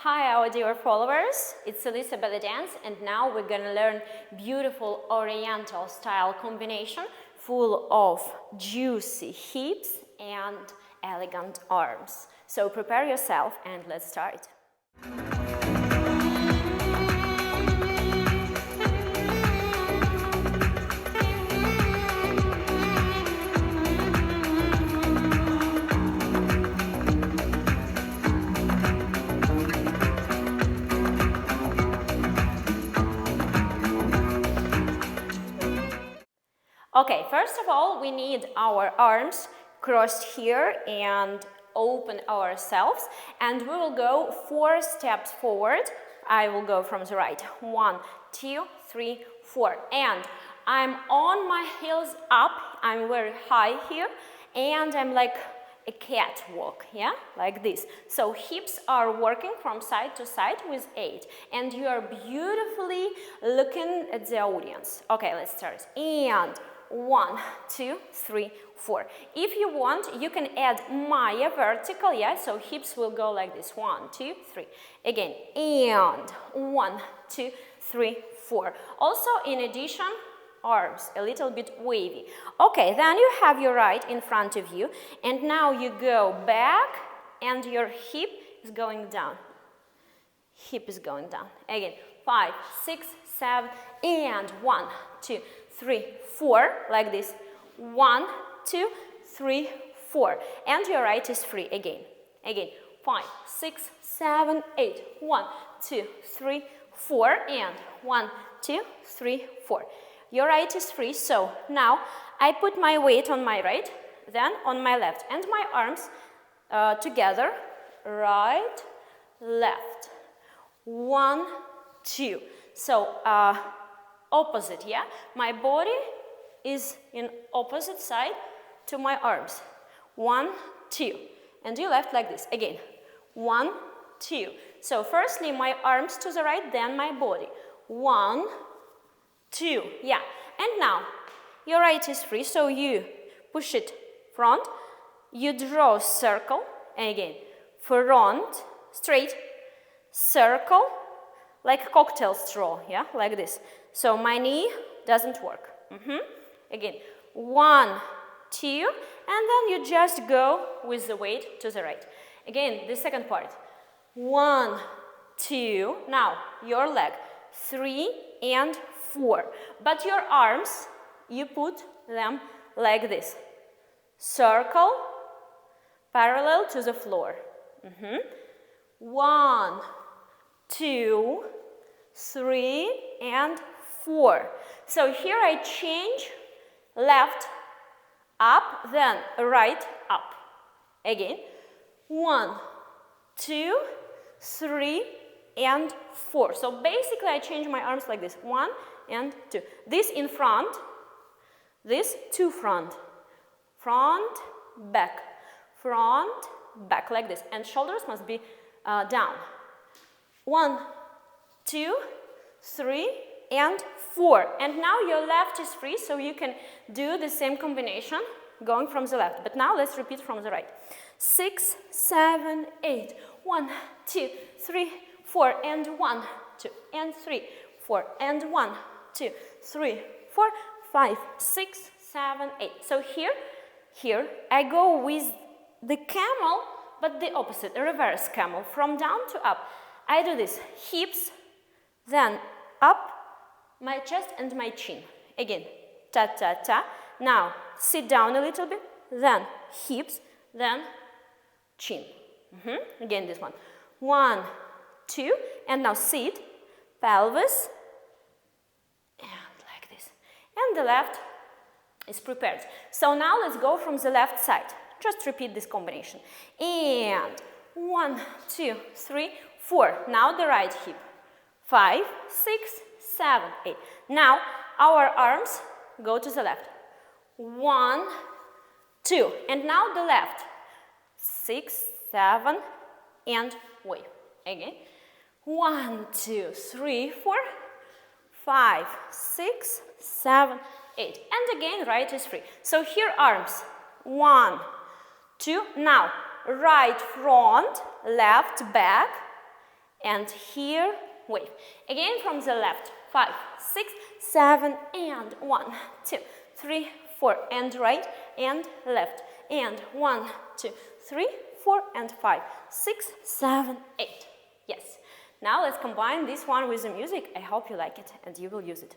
Hi our dear followers, it's Elissa Bellydance, and now we're gonna learn beautiful oriental style combination full of juicy hips and elegant arms. So prepare yourself and let's start. Okay, first of all, we need our arms crossed here and open ourselves, and we will go 4 steps forward. I will go from the right. 1, 2, 3, 4. And I'm on my heels up. I'm very high here, and I'm like a catwalk, yeah, like this. So hips are working from side to side with 8, and you are beautifully looking at the audience. Okay, let's start. And 1, 2, 3, 4. If you want, you can add Maya vertical, yeah, so hips will go like this. 1, 2, 3. Again, and 1, 2, 3, 4. Also, in addition, arms a little bit wavy. Okay, then you have your right in front of you, and now you go back, and your hip is going down. Hip is going down. Again, 5, 6, 7, and 1, 2, 3, 4, like this. 1, 2, 3, 4. And your right is free again. Again, 5, 6, 7, 8. 1, 2, 3, 4. And 1, 2, 3, 4. Your right is free, so now I put my weight on my right, then on my left, and my arms together, right, left. 1, 2. So, opposite, yeah? My body is in opposite side to my arms. 1, 2. And you left like this. Again. 1, 2. So firstly my arms to the right, then my body. 1, 2. Yeah. And now your right is free, so you push it front. You draw a circle. And again. Front, straight, circle, like a cocktail straw, yeah, like this. So my knee doesn't work. Again, 1, 2, and then you just go with the weight to the right. Again, the second part. 1, 2, now your leg, 3 and 4. But your arms, you put them like this. Circle, parallel to the floor. 1, 2, 3, and 4. So here I change left, up, then right, up. Again. 1, 2, 3, and 4. So basically I change my arms like this. 1 and 2. This in front, this to front. Front, back. Front, back, like this. And shoulders must be down. 1, 2, 3, and 4. And now your left is free, so you can do the same combination going from the left. But now let's repeat from the right. 6, 7, 8. 1, 2, 3, 4. And 1, 2, and 3, 4. And 1, 2, 3, 4, 5, 6, 7, 8. So here I go with the camel, but the opposite, a reverse camel, from down to up. I do this, hips, then up, my chest and my chin. Again, ta, ta, ta. Now, sit down a little bit, then hips, then chin. Again, this one. 1, 2, and now sit, pelvis, and like this. And the left is prepared. So now let's go from the left side. Just repeat this combination. And 1, 2, 3, 4. Now the right hip. 5, 6, 7, 8. Now our arms go to the left. 1, 2. And now the left. 6, 7, and wave. Again. 1, 2, 3, 4, 5, 6, 7, 8. And again, right is free. So here arms. 1, 2. Now right front, left back, and here, wave. Again from the left, 5, 6, 7, and 1, 2, 3, 4, and right, and left, and 1, 2, 3, 4, and 5, 6, 7, 8. Yes. Now let's combine this one with the music. I hope you like it and you will use it.